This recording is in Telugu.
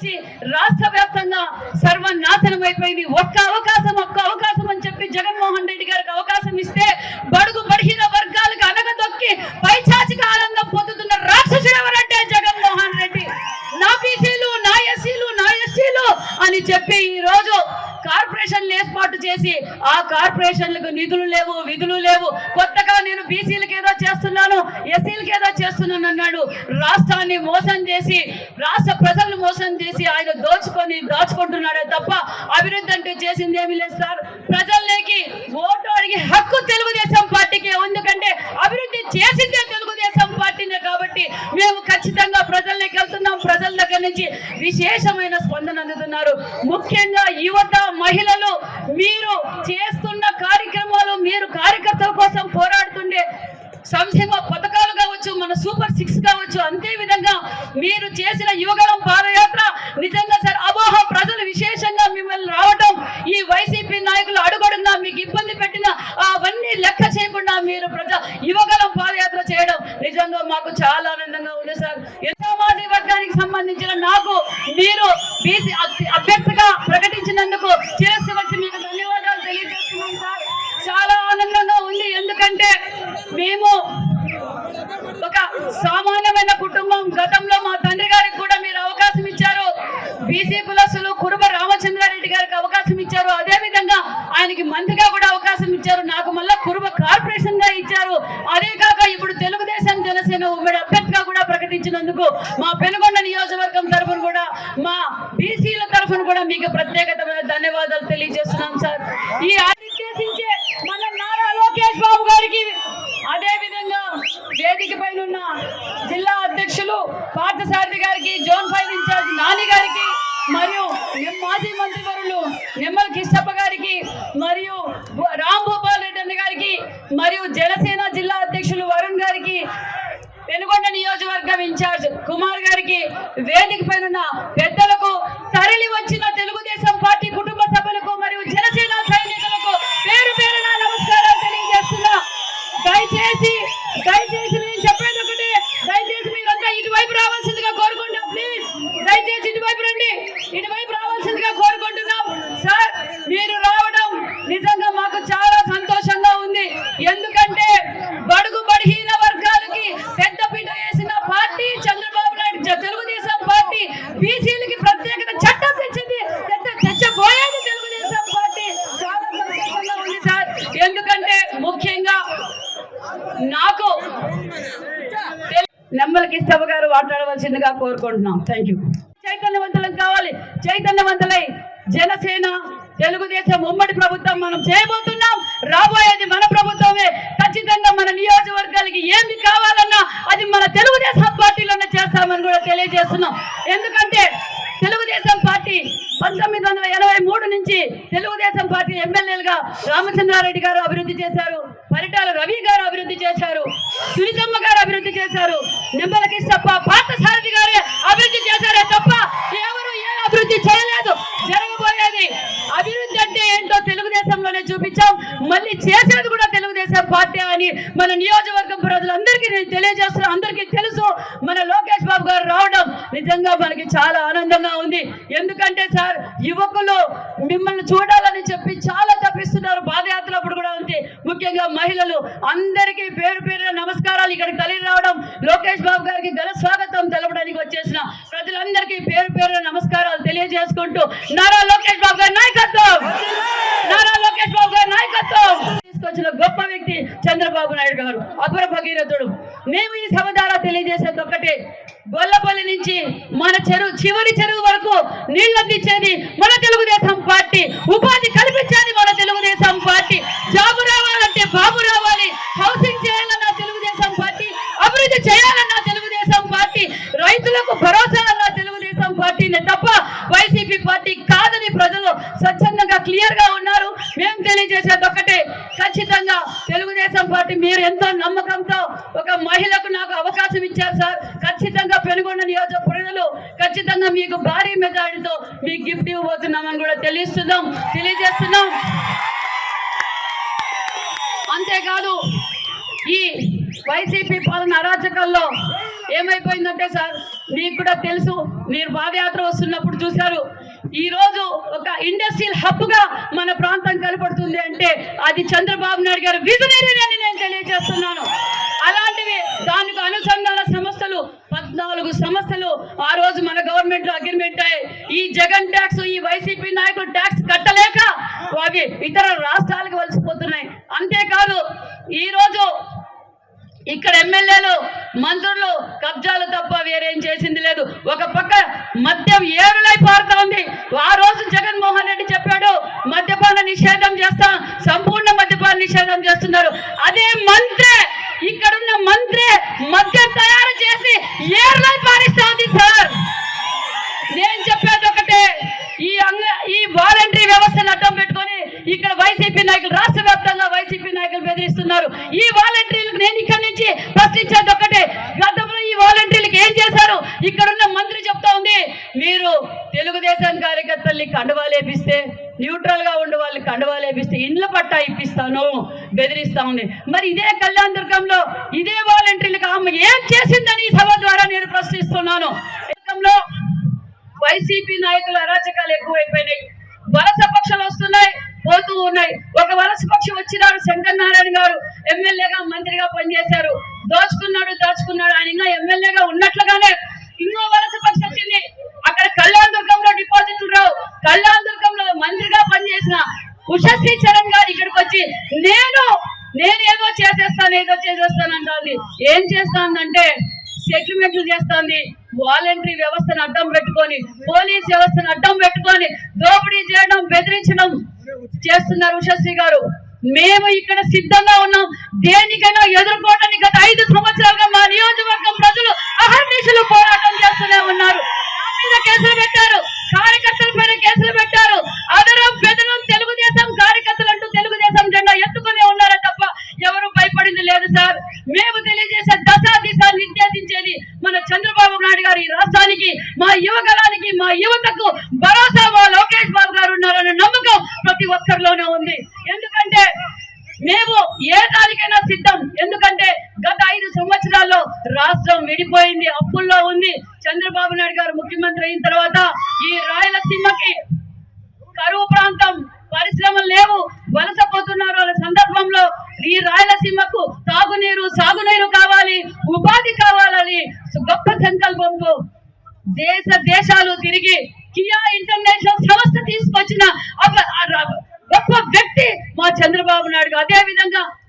వచ్చి రాష్ట్ర వ్యాప్తంగా సర్వనాశనం అయిపోయింది. ఒక్క అవకాశం అని చెప్పి జగన్మోహన్ రెడ్డి గారికి అవకాశం ఇస్తే బడుగు బడిహీన వర్గాలకు అనగదొక్కి పైచాచిక ఆనందం పొందుతున్న రాక్షసుడు ఎవరంటే జగన్మోహన్ రెడ్డి. నా బీసీలు, నా ఎస్సీలు, నా ఎస్టీలు అని చెప్పి ఈ రోజు కార్పొరేషన్లు ఏర్పాటు చేసి ఆ కార్పొరేషన్లకు నిధులు లేవు, విధులు లేవు. కొత్తగా నేను బీసీలకు ఏదో చేస్తున్నాను, ఎస్సీలకు ఏదో చేస్తున్నాను అన్నాడు. రాష్ట్రాన్ని మోసం చేసి, రాష్ట్ర ప్రజలను మోసం చేసి ఆయన దాచుకుంటున్నాడే తప్ప అభివృద్ధి అంటే చేసింది ఏమీ లేదు సార్. ప్రజల్లోకి ఓటు అడిగి హక్కు తెలుగుదేశం పార్టీకి. ఎందుకంటే అభివృద్ధి చేసిందే తెలుగుదేశం పార్టీనే కాబట్టి మేము ఖచ్చితంగా ప్రజల్లోకి వెళ్తున్నాం. ప్రజల దగ్గర నుంచి విశేషమైన స్పందన అందుతున్నారు. ముఖ్యంగా యువత, మహిళలు మీరు చేస్తున్న కార్యక్రమాలు, మీరు కార్యకర్తల కోసం పోరాడుతుండే సంక్షేమ పథకాలు కావచ్చు, మన సూపర్ 6 కావచ్చు, అంతే విధంగా మీరు చేసిన యువగలం పాదయాత్ర నిజంగా సార్ అమోహ. ప్రజలు విశేషంగా మిమ్మల్ని రావటం, ఈ వైసీపీ నాయకులు అడుగడుగునా మీకు ఇబ్బంది పెట్టిన అవన్నీ లెక్క చేయకుండా మీరు యువగలం పాదయాత్ర చేయడం నిజంగా మాకు చాలా ఆనందంగా ఉంది సార్. సామాజిక వర్గానికి సంబంధించిన నాకు మీరు బీసీ అభ్యర్థిగా ప్రకటించినందుకు శిరస్సు వచ్చి మీకు ధన్యవాదాలు తెలియజేస్తున్నాం సార్. చాలా ఆనందంగా ఉంది. ఎందుకంటే మేము ఒక సామాన్యమైన కుటుంబం. గతంలో మా తండ్రి గారికి కూడా మీరు అవకాశం ఇచ్చారు. బీసీ కులస్తులు కురుబ రామచంద్రారెడ్డి గారికి అవకాశం ఇచ్చారు. అదే విధంగా ఆయనకి మంత్రిగా కూడా అవకాశం ఇచ్చారు. నాకు మళ్ళా కురుబ కార్పొరేషన్ గా ఇచ్చారు. అదే కాక ఇప్పుడు తెలుగుదేశం జనసేన ఉమ్మడి అభ్యర్థిగా కూడా ప్రకటించినందుకు మా పెనుగొండ నియోజకవర్గం తరఫున కూడా, మా బీసీల తరఫున కూడా మీకు ప్రత్యేకమైన ధన్యవాదాలు తెలియజేస్తున్నాం సార్. ఈ ఆశించే మన నారా లోకేష్ బాబు గారికి, అదే విధంగా వేదిక పైన ఉన్న జిల్లా అధ్యక్షులు పార్థసారథి గారికి, జోన్ 5 ఇన్ఛార్జ్ నాని గారికి, మరియు మాజీ మంత్రివర్యులు నిమ్మల కిష్టప్ప గారికి, మరియు రామ్ భూపాల్ రెడ్డి గారికి, మరియు జనసేన జిల్లా అధ్యక్షులు వరుణ్ గారికి, పెనుగొండ నియోజకవర్గం ఇన్ఛార్జ్ కుమార్ గారికి, వేదిక పైన ఉన్న పెద్దలకు, తరలి వచ్చిన తెలుగుదేశం పార్టీ కుటుంబ సభ్యులకు మరియు జనసేన సైనికులకు పేరు పేరున నమస్కారాలు తెలియజేస్తున్నా. దయచేసి నేను చెప్పేది ఒకటే, దయచేసి మీరంతా ఇటువైపు రావాల్సిందిగా కోరుకుంటున్నాం. ప్లీజ్ దయచేసి ఇటువైపు రండి, ఇటువైపు రావాల్సిందిగా కోరుకుంటున్నాం సార్. మీరు రావడం నిజంగా మాకు చాలా సంతోషంగా ఉంది. ఎందుకంటే బడుగు బడిహీన వర్గాలకి పెద్దపీట వేసిన పార్టీ చంద్రబాబు నాయుడు తెలుగుదేశం పార్టీ. బీసీలకి ప్రత్యేకత చట్టం తెచ్చబోయేది తెలుగుదేశం పార్టీ. చాలా సంతోషంగా ఉంది సార్. ఎందుకంటే ముఖ్యంగా నాకు నిమ్మల కిష్టప్ప గారు మాట్లాడవలసిందిగా కోరుకుంటున్నాం. Thank you. చైతన్యవంతులం కావాలి. చైతన్యవంతులై జనసేన తెలుగుదేశం ఉమ్మడి ప్రభుత్వం మనం చేయబోతున్నాం. రాబోయేది మన ప్రభుత్వమే. ఖచ్చితంగా మన నియోజకవర్గాలకి ఏమి కావాలన్నా అది మన తెలుగుదేశం పార్టీలోనే చేస్తామని కూడా తెలియజేస్తున్నాం. ఎందుకంటే తెలుగుదేశం పార్టీ 1983 నుంచి తెలుగుదేశం పార్టీ ఎమ్మెల్యేలుగా రామచంద్రారెడ్డి గారు అభివృద్ధి చేశారు, పరిటాల రవి గారు అభివృద్ధి చేశారు, సునీతమ్మ గారు అభివృద్ధి చేశారు, నిమ్మల కిష్టప్ప, పార్థసారథి గారే అభివృద్ధి చేశారే తప్ప ఎవరు ఏ అభివృద్ధి చేయలేదు. జరగబోయేది అభివృద్ధి అంటే ఏంటో తెలుగుదేశంలోనే చూపించాం. మళ్ళీ చేసేది కూడా తెలుగుదేశం పార్టీ అని మన నియోజకవర్గం ప్రజలందరికీ నేను తెలియజేస్తున్నా. అందరికీ తెలుసు మన లోకేష్ బాబు గారు రావడం నిజంగా మనకి చాలా ఆనందంగా ఉంది. ఎందుకంటే సార్ యువకులు మిమ్మల్ని చూడాలని చెప్పి చాలా తప్పిస్తున్నారు. పాదయాత్ర అప్పుడు కూడా ఉంది. ముఖ్యంగా మహిళలు అందరికీ పేరు పేరున నమస్కారాలు. ఇక్కడికి తల్లి రావడం, లోకేష్ బాబు గారికి ఘన స్వాగతం తెలపడానికి వచ్చేసిన ప్రజలందరికీ పేరు పేరున నమస్కారాలు తెలియజేసుకుంటూ నారా లోకేష్ బాబు గారి నాయకత్వం, నారా లోకేష్ బాబు గారి నాయకత్వం తీసుకొచ్చిన గొప్ప వ్యక్తి చంద్రబాబు నాయుడు గారు, అపర భగీరథుడు. మేము ఈ సభ ద్వారా తెలియజేసేది ఒక్కటే, గొల్లపల్లి నుంచి మన చివరి చెరువు వరకు నీళ్లు అందించేది మన తెలుగుదేశం పార్టీ, ఉపాధి కల్పించేది మన తెలుగుదేశం పార్టీ, జాబు రావాలంటే బాబు రావాలి, హౌసింగ్ చేయాలన్నా తెలుగుదేశం పార్టీ, అభివృద్ధి చేయాలన్నా తెలుగుదేశం పార్టీ, రైతులకు భరోసా అన్నా తెలుగుదేశం పార్టీనే తప్ప వైసీపీ పార్టీ కాదని ప్రజలు స్వచ్ఛందంగా క్లియర్ గా ఉన్నారు. మేము తెలియజేసేది ఒక్కటే, ఖచ్చితంగా తెలుగుదేశం పార్టీ మీరు ఎంతో నమ్మకంతో ఒక మహిళకు నాకు అవకాశం ఇచ్చారు సార్. ఖచ్చితంగా పెనుగొండ నియోజక ప్రజలు ఖచ్చితంగా మీకు భారీ మెజారిటీతో మీకు గిఫ్ట్ ఇవ్వబోతున్నామని కూడా తెలియజేస్తున్నాం. అంతేకాదు ఈ వైసీపీ పాలన అరాచకాల్లో ఏమైపోయిందంటే సార్, మీకు కూడా తెలుసు, మీరు పాదయాత్ర వస్తున్నప్పుడు చూశారు. ఈ రోజు ఒక ఇండస్ట్రియల్ హబ్ గా మన ప్రాంతం కనపడుతుంది అంటే అది చంద్రబాబు నాయుడు గారు విజనరీ అని నేను తెలియజేస్తున్నాను. అలాంటివి దానికి అనుసంధాన సంస్థలు 14 సంస్థలు ఆ రోజు మన గవర్నమెంట్ లో అగ్రిమెంట్ అయ్యాయి. ఈ జగన్ ట్యాక్స్, ఈ వైసీపీ నాయకులు ట్యాక్స్ కట్టలేక అవి ఇతర రాష్ట్రాలకు వలసిపోతున్నాయి. అంతేకాదు ఈ రోజు ఇక్కడ ఎమ్మెల్యేలు, మంత్రులు కబ్జాలు తప్ప వేరేం చేసింది లేదు. ఒక పక్క మద్యం ఏరులై పారుతా ఉంది. ఆ రోజు జగన్మోహన్ రెడ్డి చెప్పాడు మద్యపాన నిషేధం చేస్తాం, సంపూర్ణ మద్యపాన నిషేధం చేస్తున్నారు. అదే మంత్రే, ఇక్కడున్న మంత్రి మద్యం తయారు చేసి ఏరులై పారిస్తా ఉంది సార్. నేను చెప్పేది ఒకటే, ఈ వాలంటరీ వ్యవస్థను అడ్డం పెట్టుకొని ఇక్కడ వైసీపీ నాయకులు, రాష్ట్ర వ్యాప్తంగా వైసీపీ నాయకులు బెదిరిస్తున్నారు. ఈ వాలంటీర్లకు నేను ఇక్కడి నుంచి ప్రశ్నించేది ఒకటే, గతంలో ఈ వాలంటీర్లకు ఏం చేశారు? ఇక్కడున్న మంత్రి చెప్తా ఉంది, మీరు తెలుగుదేశం కార్యకర్తల్ని కండువాలేపిస్తే, న్యూట్రల్ గా ఉండే వాళ్ళకి కండువాలేపిస్తే ఇండ్ల పట్టా ఇప్పిస్తాను బెదిరిస్తా ఉంది. మరి ఇదే కళ్యాణ్ దుర్గంలో ఇదే వాలంటీర్లకు ఆమె ఏం చేసిందని ఈ సభ ద్వారా నేను ప్రశ్నిస్తున్నాను. వైసీపీ నాయకుల అరాచకాలు ఎక్కువైపోయినాయి. వలస పక్షాలు వస్తున్నాయి, పోతూ ఉన్నాయి. ఒక వలస పక్షి వచ్చినాడు శంకర్ నారాయణ గారు, ఎమ్మెల్యేగా మంత్రిగా పనిచేశారు. దాచుకున్నాడు ఆయన ఇంకా ఎమ్మెల్యేగా ఉన్నట్లుగానే ఇంకో వలస పక్షి వచ్చింది. అక్కడ కళ్యాణ్ దుర్గంలో డిపాజిట్లు రావు. కళ్యాణ్ దుర్గంలో మంత్రిగా పనిచేసిన ఉషశ్రీ చరణ్ గారు ఇక్కడికి వచ్చి నేనేదో చేసేస్తాను అంటుంది. ఏం చేస్తానంటే సెటిల్మెంట్లు చేస్తుంది. వాలంటరీ వ్యవస్థను అడ్డం పెట్టుకొని, పోలీస్ వ్యవస్థను అడ్డం పెట్టుకొని దోపిడీ చేయడం, బెదిరించడం చేస్తున్నారు ఉషశ్రీ గారు. మేము ఇక్కడ సిద్ధంగా ఉన్నాం, దేనికైనా ఎదుర్కోవడానికి. గత 5 సంవత్సరాలుగా మా నియోజకవర్గం ప్రజలు అహర్నిశలు పోరాటం చేస్తూనే ఉన్నారు. నా మీద కేసులు పెట్టారు, కార్యకర్తల పైన కేసులు పెట్టారు. అదరం బెదరం తెలుగుదేశం కార్యకర్తలు అంటూ తెలుగుదేశం జెండా ఎత్తుకునే ఉన్నారా తప్ప ఎవరు భయపడింది లేదు సార్. మేము తెలియజేసే దిశ నిర్దేశించేది మన చంద్రబాబు నాయుడు గారు. ఈ రాష్ట్రానికి, మా యువగలానికి, మా యువతకు భరోసా మా లోకేష్ బాబు గారు ఉన్నారన్న నమ్మకం ప్రతి ఒక్కరిలోనే ఉంది. ఎందుకంటే మేము ఏ దానికైనా సిద్ధం. ఎందుకంటే గత 5 సంవత్సరాల్లో రాష్ట్రం విడిపోయింది, అప్పుల్లో ఉంది. చంద్రబాబు నాయుడు గారు ముఖ్యమంత్రి అయిన తర్వాత ఈ రాయలసీమకి కరువు ప్రాంతం, పరిశ్రమలు లేవు, వలసపోతున్నారు. అనే సందర్భంలో ఈ రాయలసీమకు తాగునీరు, సాగునీరు కావాలి, ఉపాధి కావాలని గొప్ప సంకల్పంతో దేశాలు తిరిగి కియా ఇంటర్నేషనల్ సంస్థ తీసుకొచ్చిన గొప్ప వ్యక్తి మా చంద్రబాబు నాయుడు. అదే విధంగా